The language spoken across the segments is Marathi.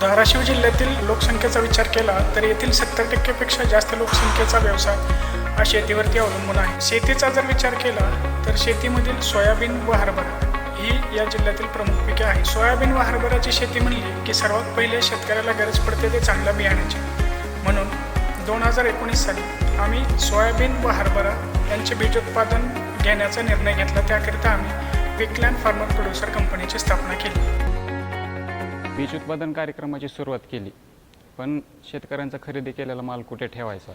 धाराशिव जिल्ह्यातील लोकसंख्येचा विचार केला तर येथील 70% जास्त लोकसंख्येचा व्यवसाय हा शेतीवरती अवलंबून आहे. शेतीचा जर विचार केला तर शेतीमधील सोयाबीन व हरभरा ही या जिल्ह्यातील प्रमुख पिके आहे. सोयाबीन व हरभराची शेती म्हणली की सर्वात पहिले शेतकऱ्याला गरज पडते ते चांगल्या बियाण्याची. म्हणून 2019 साली आम्ही सोयाबीन व हरभरा यांचे बीजोत्पादन घेण्याचा निर्णय घेतला. त्याकरिता आम्ही विकलँड फार्मर प्रोड्युसर कंपनीची स्थापना केली. बीज उत्पादन कार्यक्रमाची सुरुवात केली, पण शेतकऱ्यांचा खरेदी केलेला माल कुठे ठेवायचा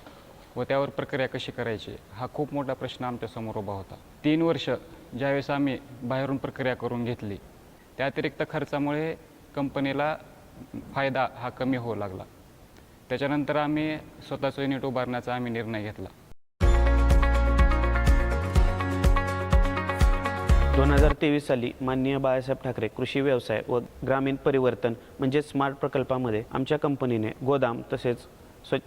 व त्यावर प्रक्रिया कशी करायची हा खूप मोठा प्रश्न आमच्यासमोर उभा होता. 3 वर्ष ज्यावेळेस आम्ही बाहेरून प्रक्रिया करून घेतली, त्या अतिरिक्त खर्चामुळे कंपनीला फायदा हा कमी होऊ लागला. त्याच्यानंतर आम्ही स्वतःचं युनिट उभारण्याचा आम्ही निर्णय घेतला. 2023 साली माननीय बाळासाहेब ठाकरे कृषी व्यवसाय व ग्रामीण परिवर्तन म्हणजे स्मार्ट प्रकल्पामध्ये आमच्या कंपनीने गोदाम तसेच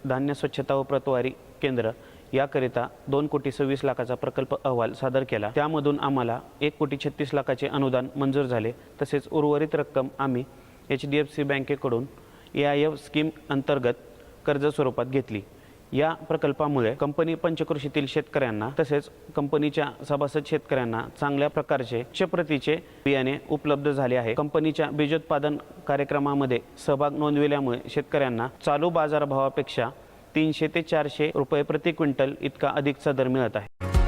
धान्य स्वच्छता व प्रतवारी केंद्र याकरिता 2,26,00,000चा प्रकल्प अहवाल सादर केला. त्यामधून आम्हाला 1,36,00,000चे अनुदान मंजूर झाले. तसेच उर्वरित रक्कम आम्ही HDFC बँकेकडून AIF स्कीम अंतर्गत कर्ज स्वरूपात घेतली. या प्रकल्पामुळे कंपनी पंचकृषीतील शेतकऱ्यांना तसेच कंपनीच्या सभासद शेतकऱ्यांना चांगल्या प्रकारचे उच्च प्रतीचे बियाणे उपलब्ध झाले आहे. कंपनीच्या बीजोत्पादन कार्यक्रमामध्ये सहभाग नोंदविल्यामुळे शेतकऱ्यांना चालू बाजारभावापेक्षा 300 ते 400 रुपये प्रति क्विंटल इतका अधिकचा दर मिळत आहे.